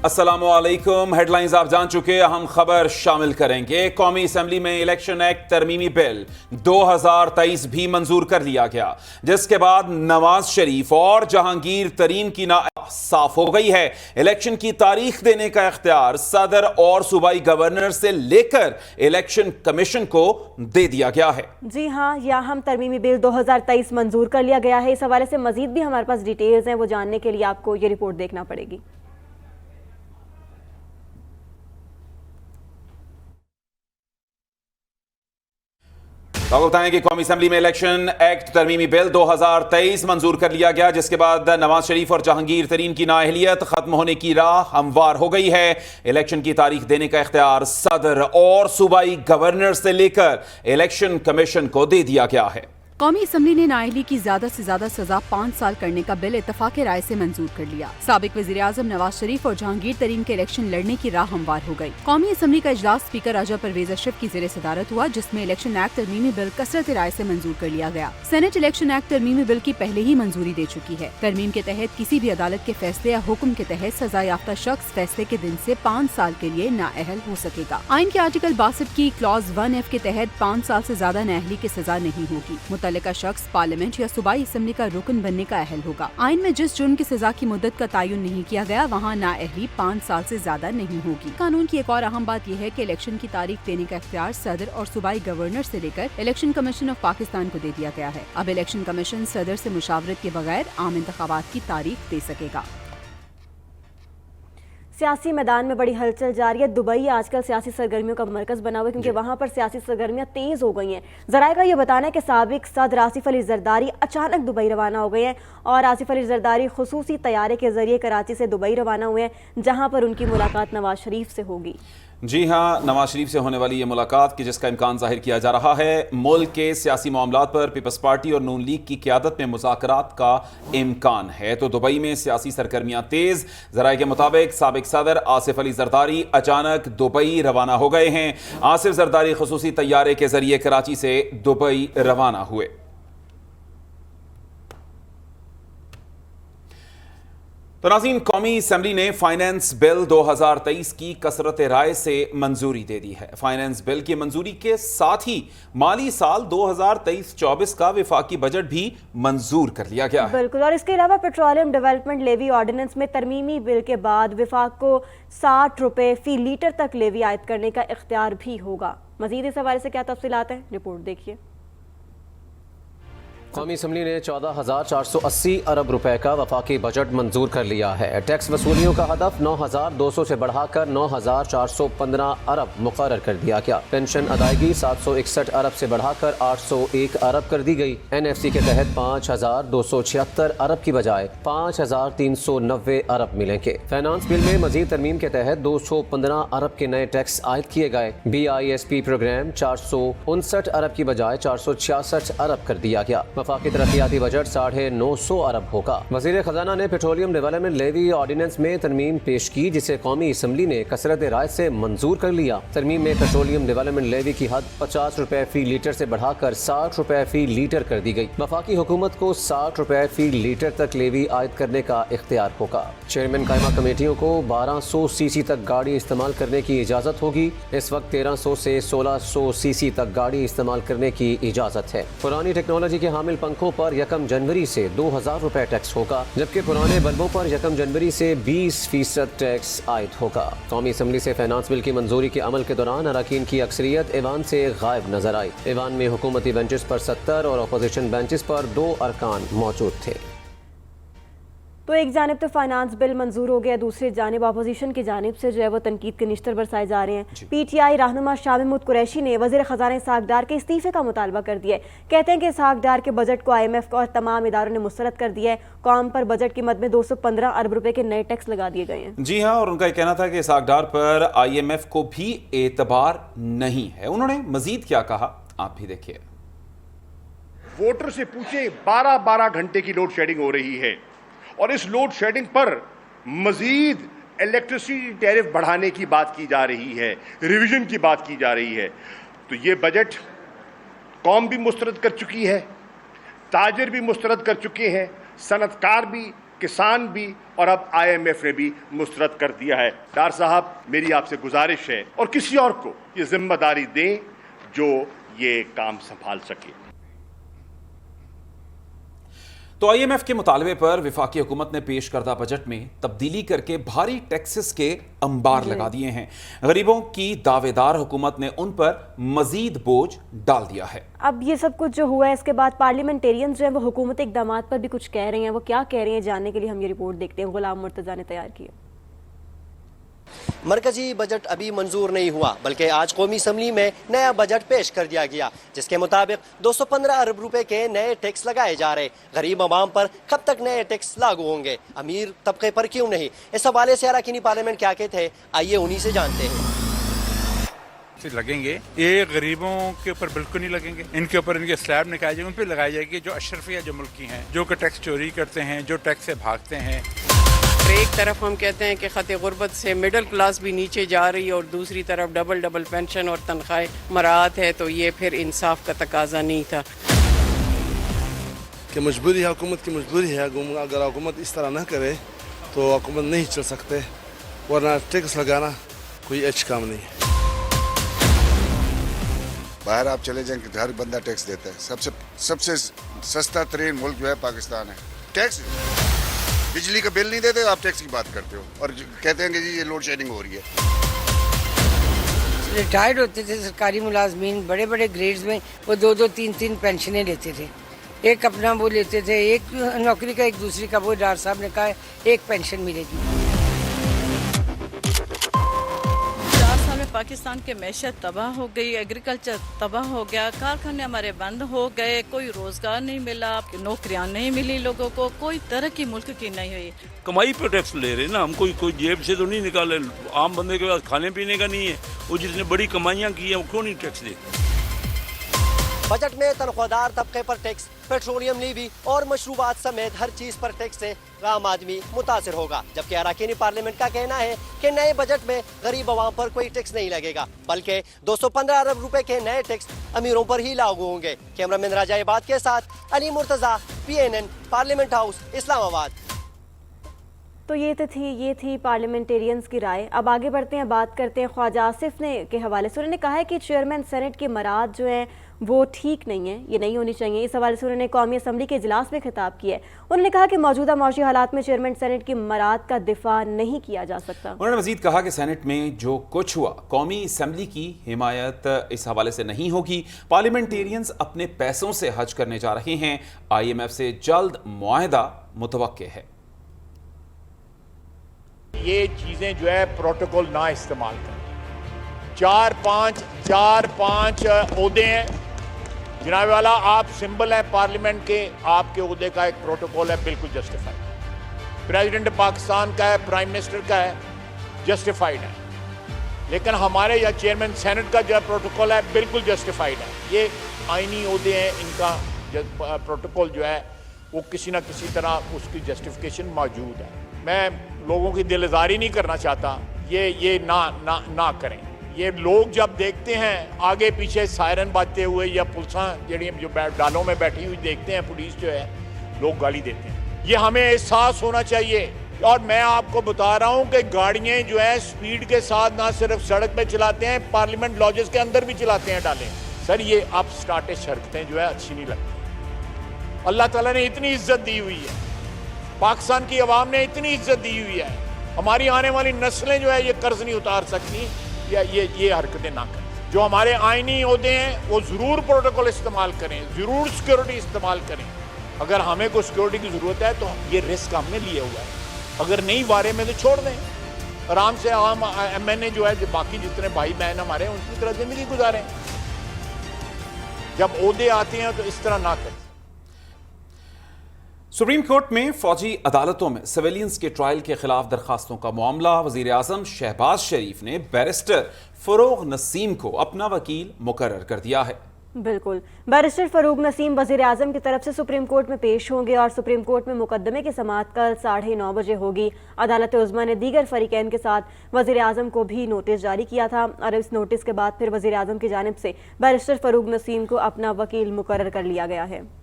अस्सलामुअलैकुम। हेडलाइंस आप जान चुके, हम खबर शामिल करेंगे। कौमी असेंबली में इलेक्शन एक्ट तरमीमी बिल 2023 भी मंजूर कर लिया गया, जिसके बाद नवाज शरीफ और जहांगीर तरीन की ना साफ हो गई है। इलेक्शन की तारीख देने का इख्तियार सदर और सूबाई गवर्नर से लेकर इलेक्शन कमीशन को दे दिया गया है। जी हाँ, यह हम तरमीमी बिल 2023 मंजूर कर लिया गया है। इस हवाले से मजीद भी हमारे पास डिटेल्स हैं, वो जानने के लिए आपको ये रिपोर्ट देखना पड़ेगी। आपको बताएं कि कौमी असेंबली में इलेक्शन एक्ट तरमीमी बिल 2023 मंजूर कर लिया गया, जिसके बाद नवाज शरीफ और जहांगीर तरीन की नाअहलियत खत्म होने की राह हमवार हो गई है। इलेक्शन की तारीख देने का इख्तियार सदर और सूबाई गवर्नर से लेकर इलेक्शन कमीशन को दे दिया गया है। कौमी असेंबली ने नाअहली की ज्यादा से ज्यादा सजा 5 साल करने का बिल इत्तफाक राय से मंजूर कर लिया। साबिक वज़ीर-ए-आज़म नवाज शरीफ और जहांगीर तरीन के इलेक्शन लड़ने की राह हमवार हो गई। कौमी असेंबली का इजलास स्पीकर राजा परवेज अशरफ की ज़ेरे सदारत हुआ, जिसमें इलेक्शन एक्ट तरमीमी बिल कसरत राय से मंजूर कर लिया गया। सेनेट इलेक्शन एक्ट तरमीमी बिल की पहले ही मंजूरी दे चुकी है। तरमीम के तहत किसी भी अदालत के फैसले या हुक्म के तहत सजा याफ्ता शख्स फैसले के दिन से 5 साल के लिए नाअहल हो सकेगा। आइन के आर्टिकल 62 की क्लॉज 1F के तहत 5 साल से ज्यादा नाअहली की सजा नहीं होगी। मुतल्लिका शख्स पार्लियामेंट या सूबाई असेंबली का रुकन बनने का अहल होगा। आइन में जिस जुर्म की सजा की मुद्दत का तयन नहीं किया गया, वहाँ नाअहली 5 साल से ज्यादा नहीं होगी। कानून की एक और अहम बात यह है कि इलेक्शन की तारीख देने का इख्तियार सदर और सूबाई गवर्नर से लेकर इलेक्शन कमीशन ऑफ पाकिस्तान को दे दिया गया है। अब इलेक्शन कमीशन सदर से मुशावरत के बगैर आम इंतखाबात की तारीख दे सकेगा। सियासी मैदान में बड़ी हलचल जारी है। दुबई आजकल सियासी सरगर्मियों का मरकज बना हुआ है, क्योंकि वहां पर सियासी सरगर्मियां तेज हो गई हैं। जराए का ये बताना है कि साबिक सदर आसिफ अली जरदारी अचानक दुबई रवाना हो गए हैं और आसिफ अली जरदारी खुसूसी तैयारे के जरिए कराची से दुबई रवाना हुए हैं, जहां पर उनकी मुलाकात नवाज शरीफ से होगी। जी हाँ, नवाज शरीफ से होने वाली ये मुलाकात की जिसका इम्कान जाहिर किया जा रहा है। मुल्क के सियासी मामलात पर पीपल्स पार्टी और नून लीग की क़यादत में मुज़ाकरात का इम्कान है, तो दुबई में सियासी सरगर्मियाँ तेज़। ज़राए के मुताबिक साबिक सदर आसिफ अली जरदारी अचानक दुबई रवाना हो गए हैं। आसिफ जरदारी खुसूसी तैयारे के जरिए कराची से दुबई रवाना हुए। तो नाज़रीन, कौमी असेंबली ने फाइनेंस बिल 2023 की कसरत राय से मंजूरी दे दी है। फाइनेंस बिल की मंजूरी के साथ ही माली साल 2023-24 का विफाकी बजट भी मंजूर कर लिया गया है। बिल्कुल, और इसके अलावा पेट्रोलियम डेवलपमेंट लेवी ऑर्डिनेंस में तरमीमी बिल के बाद विफाक को 60 रुपए फी लीटर तक लेवी आयद करने का इख्तियार भी होगा। मजीद इस हवाले से क्या तफसीलात हैं, रिपोर्ट देखिए। कौमी असम्बली ने 14,480 अरब रुपए का वफाकी बजट मंजूर कर लिया है। टैक्स वसूलियों का हदफ 9,200 से बढ़ाकर 9,415 अरब मुकर्रर कर दिया गया। पेंशन अदायगी 761 अरब से बढ़ाकर 801 अरब कर दी गई। NFC के तहत 5,276 अरब की बजाय 5,390 अरब मिलेंगे। फाइनेंस बिल में मजीद तरमीम के तहत 215 अरब के नए टैक्स आयद किए गए। BISP प्रोग्राम 459 अरब की बजाय 466 अरब कर दिया गया। वफाकी तरक्याती बजट 950 अरब होगा। वज़ीर खजाना ने पेट्रोलियम डेवलपमेंट लेवी ऑर्डिनेंस में तरमीम पेश की, जिसे कौमी असम्बली ने कसरत राय से मंजूर कर लिया। तरमीम में पेट्रोलियम डेवलपमेंट लेवी की हद 50 रुपए फी लीटर से बढ़ाकर 60 रुपए फी लीटर कर दी गई। वफाकी हुकूमत को 60 रुपए फी लीटर तक लेवी आयद करने का इख्तियार होगा। चेयरमैन कायमा कमेटियों को 1200 सीसी तक गाड़ी इस्तेमाल करने की इजाज़त होगी। इस वक्त 1300 से 1600 सीसी तक गाड़ी इस्तेमाल करने की इजाज़त है। पुरानी टेक्नोलॉजी के हामिल पंखों पर 1 जनवरी से 2000 रुपए टैक्स होगा, जबकि पुराने बल्बों पर 1 जनवरी से 20% टैक्स आयद होगा। कौमी असेंबली से फाइनेंस बिल की मंजूरी के अमल के दौरान अरकान की अक्सरियत ऐवान से गायब नजर आई। ऐवान में हुकूमती बेंचेस पर 70 और अपोजिशन बेंचेस पर 2 अरकान मौजूद थे। तो एक जानिब तो फाइनेंस बिल मंजूर हो गया, दूसरी जानिब अपोजिशन की जानिब से जो है वो तनकीद के निश्तर बरसाए जा रहे हैं। PTI रहनुमा शाह महमूद कुरैशी ने वज़ीर ख़ज़ाना इसहाक डार के इस्तीफ़े का मुतालबा कर दिया है। कहते हैं कि इसहाक डार के बजट को IMF और तमाम इदारों ने मुस्तरद कर दिया है। कौम पर बजट की मद में 215 अरब रुपए के नए टैक्स लगा दिए गए हैं। जी हाँ, और उनका कहना था कि इसहाक डार पर IMF को भी एतबार नहीं है। उन्होंने मजीद क्या कहा, आप भी देखिए। वोटर से पूछे, 12-12 घंटे की लोड शेडिंग हो रही है और इस लोड शेडिंग पर मजीद इलेक्ट्रिसिटी टैरिफ बढ़ाने की बात की जा रही है, रिवीजन की बात की जा रही है। तो ये बजट कौम भी मुस्तरद कर चुकी है, ताजिर भी मुस्तरद कर चुके हैं, सनतकार भी, किसान भी और अब IMF ने भी मुस्तरद कर दिया है। डार साहब, मेरी आपसे गुजारिश है और किसी और को ये जिम्मेदारी दें जो ये काम संभाल सके। तो IMF के मुतालबे पर विफाकी हुकूमत ने पेश करदा बजट में तब्दीली करके भारी टैक्सेस के अंबार लगा दिए हैं। गरीबों की दावेदार हुकूमत ने उन पर मजीद बोझ डाल दिया है। अब ये सब कुछ जो हुआ है, इसके बाद पार्लियामेंटेरियंस जो है वो हुकूमती इक़दामात पर भी कुछ कह रहे हैं। वो क्या कह रहे हैं जानने के लिए हम ये रिपोर्ट देखते हैं, गुलाम मुर्तज़ा ने तैयार की है। मरकजी बजट अभी मंजूर नहीं हुआ, बल्कि आज कौमी असम्बली में नया बजट पेश कर दिया गया, जिसके मुताबिक 215 अरब रुपए के नए टैक्स लगाए जा रहे। गरीब आवाम पर कब तक नए टैक्स लागू होंगे, अमीर तबके पर क्यों नहीं? इस हवाले से अरकानी पार्लियामेंट क्या कहते हैं, आइए उन्हीं से जानते हैं। लगेंगे ये गरीबों के ऊपर बिल्कुल नहीं लगेंगे, इनके ऊपर इनके स्लैब निकाले जाएंगे, उन पर लगाई जाएगी जो अशरफिया जो मुल्की हैं, जो कि टैक्स चोरी करते हैं, जो टैक्स से भागते हैं। एक तरफ हम कहते हैं कि खत गुर्बत से मिडिल क्लास भी नीचे जा रही है और दूसरी तरफ डबल पेंशन और तनख्वाह मराहत है, तो ये फिर इंसाफ का तकाजा नहीं था कि मजबूरी है, हुकूमत की मजबूरी है। अगर हुकूमत इस तरह ना करे तो हुकूमत नहीं चल सकते, वरना टैक्स लगाना कोई अच्छी काम नहीं है। बाहर आप चले जाएं कि हर बंदा टैक्स देता है। सबसे सस्ता तरीन मुल्क जो है पाकिस्तान है। टैक्स बिजली का बिल नहीं देते, आप टैक्स की बात करते हो और कहते हैं कि जी ये लोड शेडिंग हो रही है। रिटायर्ड होते थे सरकारी मुलाजमीन, बड़े बड़े ग्रेड्स में वो 2-2, 3-3 पेंशनें लेते थे। एक अपना वो लेते थे, एक नौकरी का, एक दूसरी का। वो डार साहब ने कहा एक पेंशन मिलेगी। पाकिस्तान की मैशत तबाह हो गई, एग्रीकल्चर तबाह हो गया, कारखाने हमारे बंद हो गए, कोई रोजगार नहीं मिला, नौकरियां नहीं मिली लोगों को, कोई तरक्की मुल्क की नहीं हुई। कमाई पर टैक्स ले रहे ना हम, कोई जेब से तो नहीं निकाले। आम बंदे के पास खाने पीने का नहीं है, वो जिसने बड़ी कमाइयाँ की है वो क्यों नहीं टैक्स दे? बजट में तनख्वाहदार तबके पर टैक्स, पेट्रोलियम लीवी और मशरूबात समेत हर चीज पर टैक्स से आम आदमी मुतासिर होगा। जबकि अरकानी पार्लियामेंट का कहना है कि नए बजट में गरीब आवाम पर कोई टैक्स नहीं लगेगा, बल्कि 215 अरब रुपए के नए टैक्स अमीरों पर ही लागू होंगे। कैमरामैन राजा इबाद के साथ Ali Murtaza, PNN, parliament house, Islamabad. तो ये थी पार्लियामेंटेरियंस की राय। अब आगे बढ़ते हैं, बात करते हैं ख्वाजा आसिफ ने के हवाले से। उन्होंने कहा है कि चेयरमैन सेनेट की मराद जो है वो ठीक नहीं है, ये नहीं होनी चाहिए। इस हवाले से उन्होंने कौमी असम्बली के इजलास में खिताब किया है। उन्होंने कहा कि मौजूदा मौशी हालात में चेयरमैन सेनेट की मराद का दिफा नहीं किया जा सकता। उन्होंने मजीद कहा कि सेनेट में जो कुछ हुआ कौमी असम्बली की हिमायत इस हवाले से नहीं होगी। पार्लियामेंटेरियंस अपने पैसों से हज करने जा रहे हैं। IMF से जल्द मुआहदा मुतवक्के है। ये चीजें जो है प्रोटोकॉल ना इस्तेमाल करें। 4-5 ओहदे हैं जनाब वाला, आप सिंबल हैं पार्लियामेंट के, आपके ओहदे का एक प्रोटोकॉल है, बिल्कुल जस्टिफाइड। प्रेसिडेंट पाकिस्तान का है, प्राइम मिनिस्टर का है, जस्टिफाइड है। लेकिन हमारे या चेयरमैन सेनेट का जो है प्रोटोकॉल है, बिल्कुल जस्टिफाइड है। ये आईनी ओहदे हैं, इनका प्रोटोकॉल जो है वो किसी ना किसी तरह उसकी जस्टिफिकेशन मौजूद है। मैं लोगों की दिल आज़ारी नहीं करना चाहता, ये ना करें। ये लोग जब देखते हैं आगे पीछे सायरन बाजते हुए या पुलिसां जो डालों में बैठी हुई देखते हैं, पुलिस जो है, लोग गाली देते हैं। ये हमें एहसास होना चाहिए। और मैं आपको बता रहा हूं कि गाड़ियां जो है स्पीड के साथ ना सिर्फ सड़क पे चलाते हैं, पार्लियामेंट लॉजेस के अंदर भी चलाते हैं डालें। सर ये अब स्टार्टेज हरकतें जो है अच्छी नहीं लगती। अल्लाह ताला ने इतनी इज्जत दी हुई है, पाकिस्तान की आवाम ने इतनी इज्जत दी हुई है, हमारी आने वाली नस्लें जो है ये कर्ज नहीं उतार सकती या ये हरकतें ना करें। जो हमारे आईनी ओहदे हैं वो ज़रूर प्रोटोकॉल इस्तेमाल करें, ज़रूर सिक्योरिटी इस्तेमाल करें। अगर हमें कोई सिक्योरिटी की ज़रूरत है तो ये रिस्क हमने लिया हुआ है, अगर नहीं वारे में तो छोड़ दें। आराम से आम MNA जो है, जो बाकी जितने भाई बहन हमारे हैं उनकी तरह ज़िंदगी गुजारें। जब ओहदे आते हैं तो इस तरह ना करें। सुप्रीम कोर्ट में फौजी अदालतों में सिविलियंस के ट्रायल के खिलाफ दरखास्तों का मामला। वजीर आजम शहबाज शरीफ ने बैरिस्टर फरोग नसीम को अपना वकील मुकर्रर कर दिया है। बिल्कुल, बैरिस्टर फरूग नसीम वजीर आजम की तरफ से सुप्रीम कोर्ट में पेश होंगे और सुप्रीम कोर्ट में मुकदमे की समाअत कल 9:30 बजे होगी। अदालत उज़्मा ने दीगर फरीकैन के साथ वजीर आजम को भी नोटिस जारी किया था और इस नोटिस के बाद फिर वजीर आजम की जानिब से बैरिस्टर फरूग नसीम को अपना वकील मुकर्रर कर लिया गया है।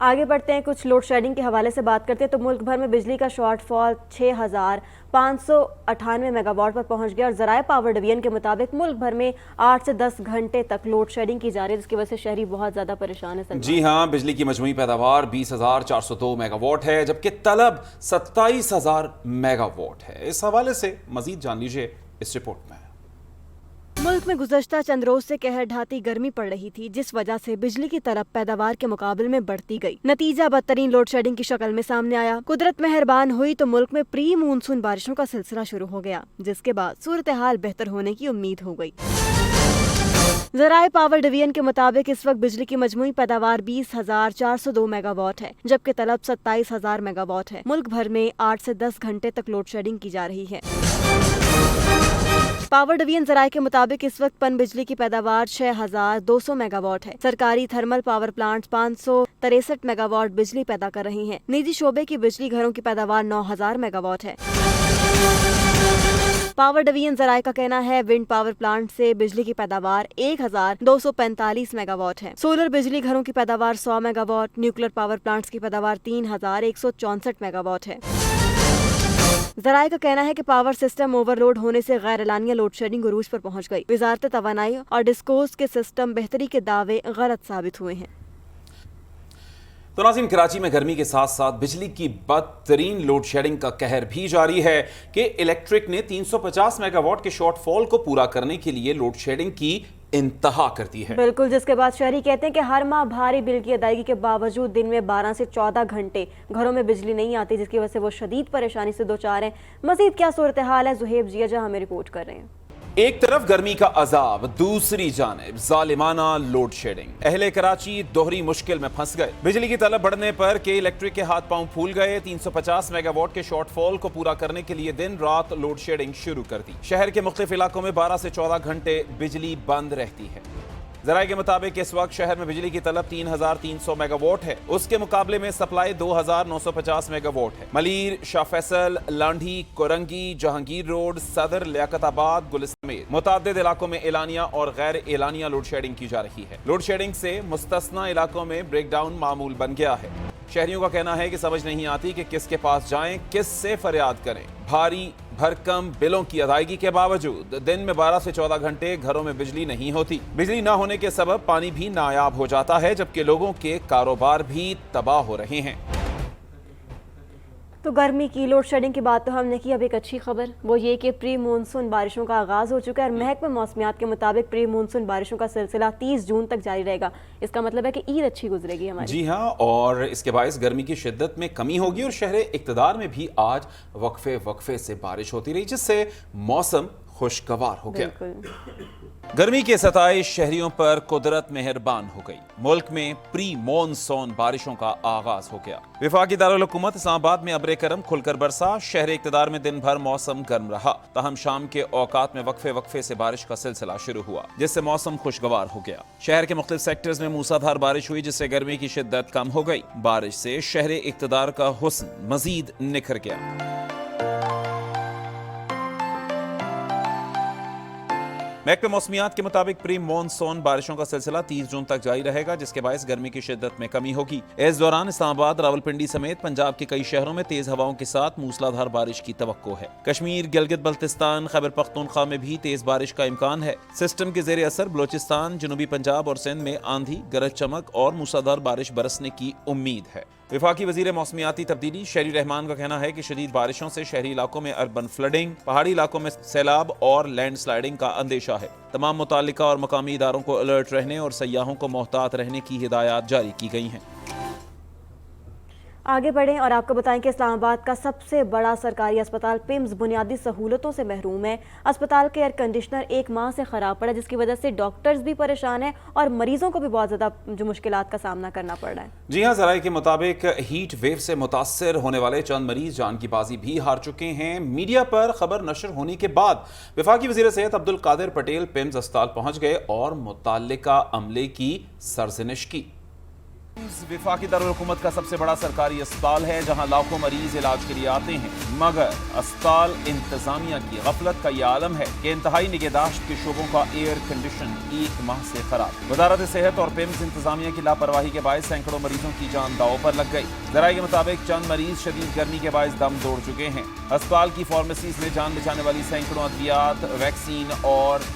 आगे बढ़ते हैं, कुछ लोड शेडिंग के हवाले से बात करते हैं। तो मुल्क भर में बिजली का शॉर्टफॉल 6,598 मेगावाट पर पहुंच गया और ज़राए पावर डिवीजन के मुताबिक मुल्क भर में 8 से 10 घंटे तक लोड शेडिंग की जा रही है, जिसकी वजह से शहरी बहुत ज़्यादा परेशान है। जी हाँ, बिजली की मजमूई पैदावार 20,402 मेगावाट है, जबकि तलब 27,000 मेगावाट है। इस हवाले से मजीद जान लीजिए इस रिपोर्ट में। मुल्क में गुज़श्ता चंद रोज से कहर ढाती गर्मी पड़ रही थी, जिस वजह से बिजली की तलब पैदावार के मुकाबले में बढ़ती गई। नतीजा बदतरीन लोड शेडिंग की शक्ल में सामने आया। कुदरत मेहरबान हुई तो मुल्क में प्री मानसून बारिशों का सिलसिला शुरू हो गया, जिसके बाद सूरत हाल बेहतर होने की उम्मीद हो गई। ज़राए पावर डिवीजन के मुताबिक इस वक्त बिजली की मजमूई पैदावार 20,402 मेगावाट है, जबकि तलब 27,000 मेगावाट है। मुल्क भर में 8 से 10 घंटे तक लोड शेडिंग की जा रही है। पावर डिवीजन ज़राए के मुताबिक इस वक्त पन बिजली की पैदावार 6,200 मेगावाट है। सरकारी थर्मल पावर प्लांट 563 मेगावाट बिजली पैदा कर रही हैं। निजी शोबे की बिजली घरों की पैदावार 9,000 मेगावाट है। पावर डिवीजन ज़राए का कहना है विंड पावर प्लांट से बिजली की पैदावार 1,245 मेगावाट है। सोलर बिजली घरों की पैदावार 100 मेगावाट, न्यूक्लियर पावर प्लांट्स की पैदावार 3,164 मेगावाट है। ज़राए का कहना है कि पावर सिस्टम ओवरलोड होने से गैर एलानिया लोड शेडिंग उरूज पर पहुंच गई। वजारत तवानाई और डिस्कोस के सिस्टम बेहतरी के दावे गलत साबित हुए हैं। तो नाज़रीन, कराची में गर्मी के साथ साथ बिजली की बदतरीन लोड शेडिंग का कहर भी जारी है कि इलेक्ट्रिक ने 350 मेगावाट के शॉर्टफॉल को पूरा करने के लिए लोड शेडिंग की इंतहा कर दी है। बिल्कुल, जिसके बाद शहरी कहते हैं कि हर माह भारी बिल की अदायगी के बावजूद दिन में 12 से 14 घंटे घरों में बिजली नहीं आती, जिसकी वजह से वो शदीद परेशानी से दो चार हैं। मजीद क्या सूरत हाल है, जुहेब जिया हमें रिपोर्ट कर रहे हैं। एक तरफ गर्मी का अजाब, दूसरी जानिब जालिमाना लोड शेडिंग। अहले कराची दोहरी मुश्किल में फंस गए। बिजली की तलब बढ़ने पर के इलेक्ट्रिक के हाथ पांव फूल गए। 350 मेगावाट के शॉर्टफॉल को पूरा करने के लिए दिन रात लोड शेडिंग शुरू कर दी। शहर के मुख्तलिफ इलाकों में 12 से 14 घंटे बिजली बंद रहती है। ज़राए के मुताबिक इस वक्त शहर में बिजली की तलब 3,300 मेगावाट है, उसके मुकाबले में सप्लाई 2,950 मेगावाट है। मलीर, शाह फैसल, लांढी, कोरंगी, जहांगीर रोड, सदर, लियाकताबाद, गुलिस्तान में मुताद्दिद इलाकों में एलानिया और गैर एलानिया लोड शेडिंग की जा रही है। लोड शेडिंग से मुस्तस्ना इलाकों में ब्रेकडाउन मामूल बन गया है। शहरियों का कहना है कि समझ नहीं आती कि किसके पास जाएं, किससे फरियाद करें। भारी भरकम बिलों की अदायगी के बावजूद दिन में 12 से 14 घंटे घरों में बिजली नहीं होती। बिजली ना होने के सबब पानी भी नायाब हो जाता है, जबकि लोगों के कारोबार भी तबाह हो रहे हैं। तो गर्मी की लोड शेडिंग की बात तो हमने की। अब एक अच्छी खबर वो ये कि प्री मानसून बारिशों का आगाज़ हो चुका है और महकमा मौसमियात के मुताबिक प्री मानसून बारिशों का सिलसिला 30 जून तक जारी रहेगा। इसका मतलब है कि ईद अच्छी गुजरेगी हमारी। जी हाँ, और इसके बायस गर्मी की शिद्दत में कमी होगी और शहर इक़्तिदार में भी आज वक्फे वक्फे से बारिश होती रही, जिससे मौसम खुशगवार हो गया। गर्मी के सताए शहरियों पर कुदरत मेहरबान हो गई। मुल्क में प्री मॉनसून बारिशों का आगाज हो गया। वफाकी दारुल हुकूमत इस्लामाबाद में अब्रे करम खुलकर बरसा। शहर इक़्तिदार में दिन भर मौसम गर्म रहा, ताहम शाम के औकात में वक्फे वक्फे से बारिश का सिलसिला शुरू हुआ, जिससे मौसम खुशगवार हो गया। शहर के मुख्तलिफ सेक्टर्स में मूसाधार बारिश हुई, जिससे गर्मी की शिद्दत कम हो गई। बारिश से शहर इक़्तिदार का हुस्न मजीद निखर गया। महकमे मौसमियात के मुताबिक प्री मॉनसून बारिशों का सिलसिला 30 जून तक जारी रहेगा, जिसके बायस गर्मी की शिद्दत में कमी होगी। इस दौरान इस्लामाबाद, रावलपिंडी समेत पंजाब के कई शहरों में तेज हवाओं के साथ मूसलाधार बारिश की तवक्को है। कश्मीर, गिलगित बल्तिस्तान, खैबर पख्तूनख्वा में भी तेज बारिश का इम्कान है। सिस्टम के जेर असर बलोचिस्तान, जनूबी पंजाब और सिंध में आंधी, गरज चमक और मूसलाधार बारिश बरसने की उम्मीद है। विफाकी वजीर मौसमियाती तब्दीली शहरी रहमान का कहना है कि शदीद बारिशों से शहरी इलाकों में अर्बन फ्लडिंग, पहाड़ी इलाकों में सैलाब और लैंड स्लाइडिंग का अंदेशा है। तमाम मुतालिका और मकामी इदारों को अलर्ट रहने और सयाहों को मोहतात रहने की हिदायत जारी की गई हैं। आगे बढ़ें और आपको बताएं कि इस्लामाबाद का सबसे बड़ा सरकारी अस्पताल पिम्स बुनियादी सहूलतों से महरूम है। अस्पताल के एयर कंडीशनर 1 माह से ख़राब पड़ा, जिसकी वजह से डॉक्टर्स भी परेशान हैं और मरीजों को भी बहुत ज़्यादा जो मुश्किलात का सामना करना पड़ रहा है। जी हाँ, ज़राए के मुताबिक हीट वेव से मुतासर होने वाले चंद मरीज जान की बाजी भी हार चुके हैं। मीडिया पर खबर नशर होने के बाद वफाकी वज़ीर सेहत अब्दुल कादिर पटेल पिम्स अस्पताल पहुँच गए और मुताल्लिका अमले की सरजनिश की। वफाकी दारुल-हुकूमत का सबसे बड़ा सरकारी अस्पताल है जहां लाखों मरीज इलाज के लिए आते हैं, मगर अस्पताल इंतजामिया की गफलत का यह आलम है कि इंतहाई निगहदाश्त के शोबों का एयर कंडीशन 1 माह से खराब। वजारत सेहत और पिम्स इंतजामिया की लापरवाही के बायस सैकड़ों मरीजों की जान दांव पर लग गई। जराये के मुताबिक चंद मरीज शदीद गर्मी के बायस दम तोड़ चुके हैं। अस्पताल की फार्मेसीज में जान बचाने वाली सैकड़ों अद्वियात, वैक्सीन और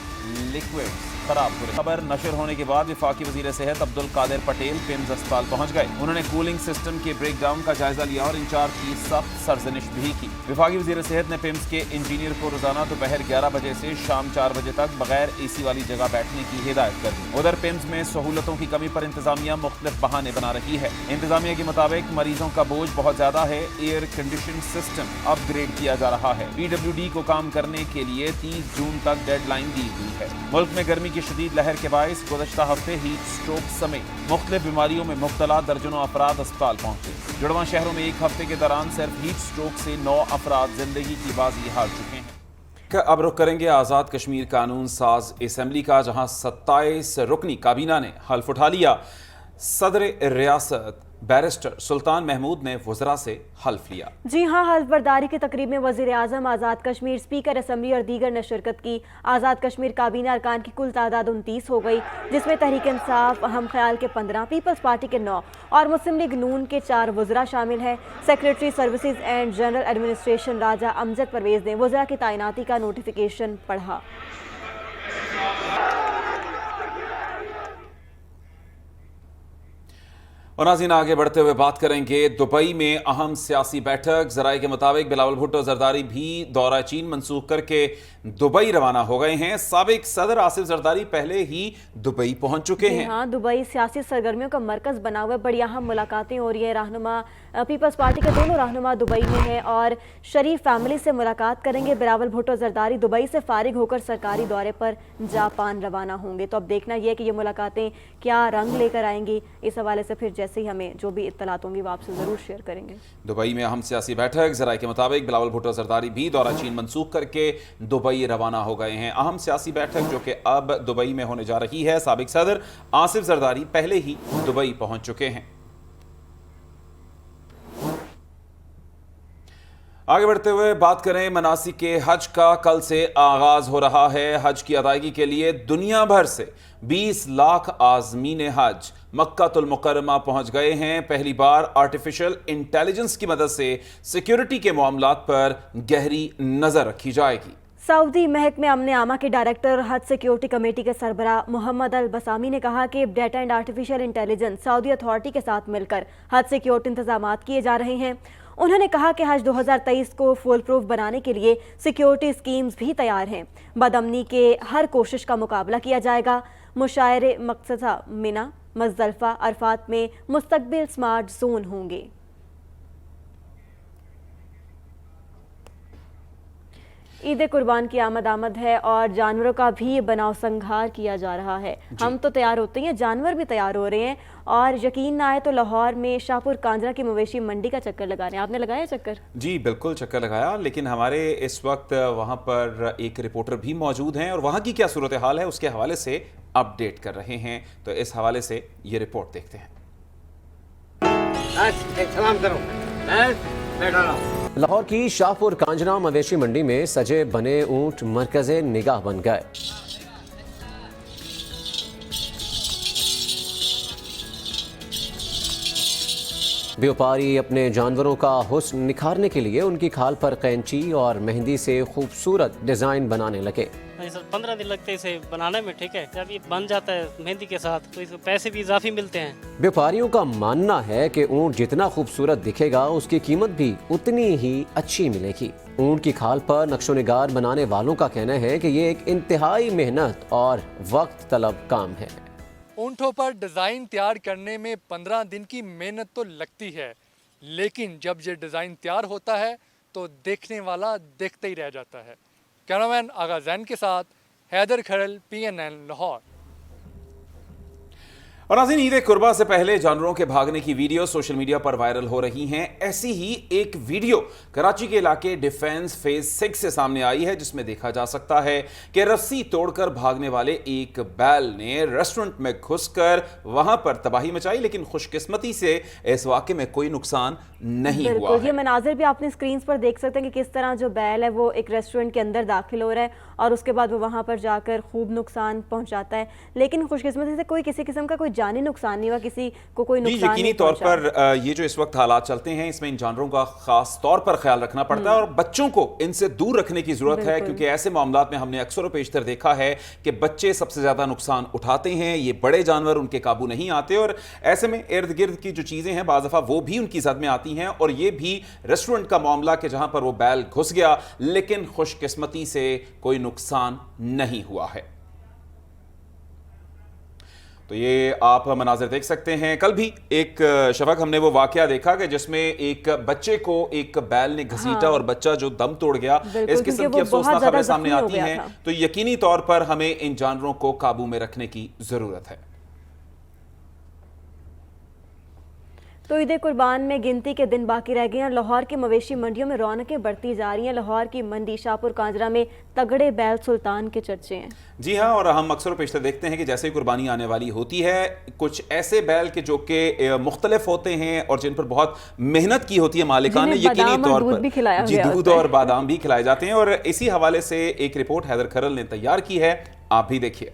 लिक्विड खराब हुए। खबर नशर होने के बाद वफाकी वजीर सेहत अब्दुल कादिर पटेल पिम्स अस्पताल पहुंच गए। उन्होंने कूलिंग सिस्टम के ब्रेकडाउन का जायजा लिया और इंचार्ज की सख्त सरजनिश भी की। वफाकी वजीर सेहत ने पिम्स के इंजीनियर को रोजाना दोपहर 11 बजे से शाम 4 बजे तक बगैर AC वाली जगह बैठने की हिदायत कर दी। उधर पिम्स में सहूलतों की कमी पर इंतजामिया मुख्तलिफ बहाने बना रही है। इंतजामिया के मुताबिक मरीजों का बोझ बहुत ज्यादा है, एयर कंडीशन सिस्टम अपग्रेड किया जा रहा है। PWD को काम करने के लिए 30 जून तक डेडलाइन दी हुई है। मुल्क में गर्मी की शदीद लहर के बायस गुज़श्ता हफ्ते हीट स्ट्रोक समेत मुख्तलिफ बीमारियों में मुब्तला दर्जनों अफराद अस्पताल पहुंचे। जुड़वां शहरों में एक हफ्ते के दौरान सिर्फ हीट स्ट्रोक से 9 अफराद जिंदगी की बाजी हार चुके हैं। अब रुख करेंगे आज़ाद कश्मीर कानून साज असम्बली का, जहां 27 रुकनी काबीना ने हल्फ उठा लिया। सदर रियासत बैरिस्टर सुल्तान महमूद ने वज़रा से हल्फ लिया। जी हाँ, हल्फ बर्दारी की तकरीब में वज़ीर आज़म, आज़ाद कश्मीर स्पीकर असम्बली और दीगर ने शिरकत की। आज़ाद कश्मीर काबीना अरकान की कुल तादाद 29 हो गई, जिसमें तहरीक इंसाफ, हम ख्याल के 15, पीपल्स पार्टी के 9 और मुस्लिम लीग नून के 4 वज़रा शामिल हैं। Secretary services and general administration Raja Amjad Parvez ने वज़रा की तैनाती का नोटिफिकेशन पढ़ा। और नाज़रीन, आगे बढ़ते हुए बात करेंगे दुबई में अहम सियासी बैठक। जराये के मुताबिक बिलावल भुट्टो जरदारी भी दौरा चीन मंसूख करके दुबई रवाना हो गए हैं। साबिक सदर आसिफ जरदारी पहले ही दुबई पहुंच चुके हैं। हाँ, दुबई सियासी सरगर्मियों का मरकज बना हुआ है। बड़ी अहम मुलाकातें हो रही है। रहनुमा पीपल्स पार्टी के दोनों रहनुमा दुबई में हैं और शरीफ फैमिली से मुलाकात करेंगे। बिलावल भुट्टो जरदारी दुबई से फारिग होकर सरकारी दौरे पर जापान रवाना होंगे। तो अब देखना यह है कि ये मुलाकातें क्या रंग लेकर आएंगी। इस हवाले से फिर जैसे ही हमें जो भी इत्तलात होंगी वो आपसे ज़रूर शेयर करेंगे। दुबई में अहम सियासी बैठक। जराये के मुताबिक बिलावल भुट्टो जरदारी भी दौरा चीन मंसूख करके दुबई रवाना हो गए हैं। अहम सियासी बैठक जो कि अब दुबई में होने जा रही है। साबिक सदर आसिफ जरदारी पहले ही दुबई पहुंच चुके हैं। आगे बढ़ते हुए बात करें मनासिक के हज का। कल से आगाज हो रहा है। हज की अदायगी के लिए दुनिया भर से 20 लाख आज़मीन हज मक्कातुल मुकर्रमा पहुंच गए हैं। पहली बार आर्टिफिशियल इंटेलिजेंस की मदद से सिक्योरिटी के मामलात पर गहरी नजर रखी जाएगी। सऊदी महकमे अमन आमा के डायरेक्टर हज सिक्योरिटी कमेटी के सरबरा मोहम्मद अल बसामी ने कहा कि data and artificial intelligence Saudi authority के साथ मिलकर हज सिक्योरिटी इंतजाम किए जा रहे हैं। उन्होंने कहा कि हज 2023 को फुल प्रूफ बनाने के लिए सिक्योरिटी स्कीम्स भी तैयार हैं। बदअमनी के हर कोशिश का मुकाबला किया जाएगा। मुशायरे मकसदा मिना, मुज़दलिफा, अरफात में मुस्तकबिल स्मार्ट जोन होंगे। ईद कुर्बान की आमद है और जानवरों का भी बनाव संहार किया जा रहा है। हम तो तैयार होते हैं, जानवर भी तैयार हो रहे हैं। और यकीन ना आए तो लाहौर में शाहपुर कांजरा की मवेशी मंडी का चक्कर लगा रहे हैं। आपने लगाया चक्कर? जी बिल्कुल चक्कर लगाया, लेकिन हमारे इस वक्त वहाँ पर एक रिपोर्टर भी मौजूद हैं और वहाँ की क्या सूरत हाल है उसके हवाले से अपडेट कर रहे हैं। तो इस हवाले से ये रिपोर्ट देखते हैं। सलाम करो, बैठा रहो। लाहौर की शाहपुर कांजरा मवेशी मंडी में सजे बने ऊंट मरकज़े निगाह बन गए। व्यापारी अपने जानवरों का हुस्न निखारने के लिए उनकी खाल पर कैंची और मेहंदी से खूबसूरत डिजाइन बनाने लगे। 15 दिन लगते हैं इसे बनाने में, ठीक है। जब ये बन जाता है मेहंदी के साथ तो इसको पैसे भी इजाफी मिलते हैं। व्यापारियों का मानना है कि ऊंट जितना खूबसूरत दिखेगा उसकी कीमत भी उतनी ही अच्छी मिलेगी। ऊंट की खाल पर नक्शोनिगार बनाने वालों का कहना है कि ये एक इंतहाई मेहनत और वक्त तलब काम है। ऊंटों पर डिज़ाइन तैयार करने में 15 दिन की मेहनत तो लगती है, लेकिन जब ये डिज़ाइन तैयार होता है तो देखने वाला देखते ही रह जाता है। कैमरामैन आगा जैन के साथ हैदर खरल, PNN लाहौर। और नाज़रीन, ईद कुर्बा से पहले जानवरों के भागने की वीडियो सोशल मीडिया पर वायरल हो रही हैं। ऐसी ही एक वीडियो कराची के इलाके डिफेंस फेज 6 से सामने आई है, जिसमें देखा जा सकता है कि रस्सी तोड़कर भागने वाले एक बैल ने रेस्टोरेंट में घुसकर वहां पर तबाही मचाई, लेकिन खुशकिस्मती से इस वाक़े में कोई नुकसान नहीं हुआ है। ये मनाजिर भी आपने स्क्रीन पर देख सकते हैं कि किस तरह जो बैल है वो एक रेस्टोरेंट के अंदर दाखिल हो रहा है और उसके बाद वो वहां पर जाकर खूब नुकसान पहुंचाता है, लेकिन खुशकिस्मती से कोई किसी किस्म का कोई जानी नुकसान नहीं हुआ, किसी को कोई नुकसान यकीनी तौर पर ये जो इस वक्त हालात चलते हैं, इसमें इन जानवरों का खास तौर पर ख्याल रखना पड़ता है और बच्चों को इनसे दूर रखने की जरूरत है, क्योंकि ऐसे मामलात में हमने अक्सर पेशतर देखा है कि बच्चे सबसे ज्यादा नुकसान उठाते हैं, ये बड़े जानवर उनके काबू नहीं आते और ऐसे में इर्द गिर्द की जो चीजें हैं बाज़ दफा वो भी उनकी जद में आती हैं। और ये भी रेस्टोरेंट का मामला कि जहां पर वो बैल घुस गया, लेकिन खुशकिस्मती से कोई नुकसान नहीं हुआ है। तो ये आप मनाजिर देख सकते हैं। कल भी एक शफक हमने वो वाकया देखा कि जिसमें एक बच्चे को एक बैल ने घसीटा और बच्चा जो दम तोड़ गया। इस किस्म की अफसोसनाक खबरें सामने आती हैं, तो यकीनी तौर पर हमें इन जानवरों को काबू में रखने की जरूरत है। तो ईद कुर्बान में गिनती के दिन बाकी रह गए हैं। लाहौर की मवेशी मंडियों में रौनकें बढ़ती जा रही हैं। लाहौर की मंडी शाहपुर कांजरा में तगड़े बैल सुल्तान के चर्चे हैं। जी हाँ, और हम अक्सर पेशतर देखते हैं कि जैसे ही कुर्बानी आने वाली होती है, कुछ ऐसे बैल के जो कि मुख्तलिफ होते हैं और जिन पर बहुत मेहनत की होती है मालिकान ने, यकीनी तौर पर जी दूध और बादाम भी खिलाए जाते हैं। और इसी हवाले से एक रिपोर्ट हैदर खरल ने तैयार की है, आप भी देखिए।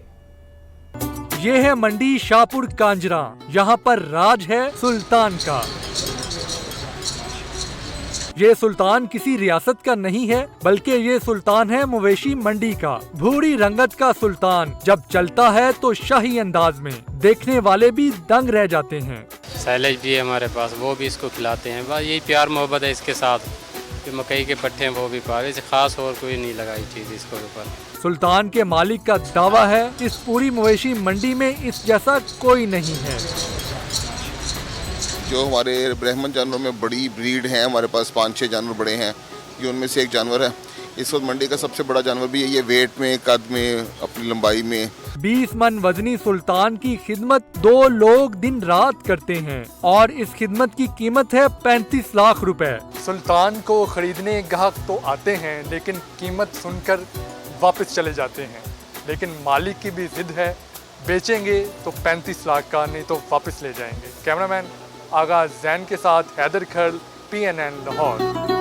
ये है मंडी शाहपुर कांजरा, यहाँ पर राज है सुल्तान का। ये सुल्तान किसी रियासत का नहीं है, बल्कि ये सुल्तान है मवेशी मंडी का। भूरी रंगत का सुल्तान जब चलता है तो शाही अंदाज में, देखने वाले भी दंग रह जाते हैं। सैलेज भी है हमारे पास, वो भी इसको खिलाते हैं। बस यही प्यार मोहब्बत है इसके साथ। जो मकई के पट्टे हैं वो भी पा रहे, खास और कोई नहीं लगाई चीज इसको ऊपर। सुल्तान के मालिक का दावा है, इस पूरी मवेशी मंडी में इस जैसा कोई नहीं है। जो हमारे ब्राह्मण जानवरों में बड़ी ब्रीड है, हमारे पास 5-6 जानवर बड़े हैं, ये उनमें से एक जानवर है। इस वक्त मंडी का सबसे बड़ा जानवर भी है ये, वेट में, कद में, अपनी लंबाई में। 20 मन वजनी सुल्तान की खिदमत 2 लोग दिन रात करते हैं और इस खिदमत की कीमत है 35 लाख रुपए। सुल्तान को खरीदने ग्राहक तो आते हैं, लेकिन कीमत सुनकर वापस चले जाते हैं। लेकिन मालिक की भी जिद है, बेचेंगे तो 35 लाख का, नहीं तो वापस ले जाएंगे। कैमरामैन आगाज जैन के साथ हैदर खरल, PNN लाहौर।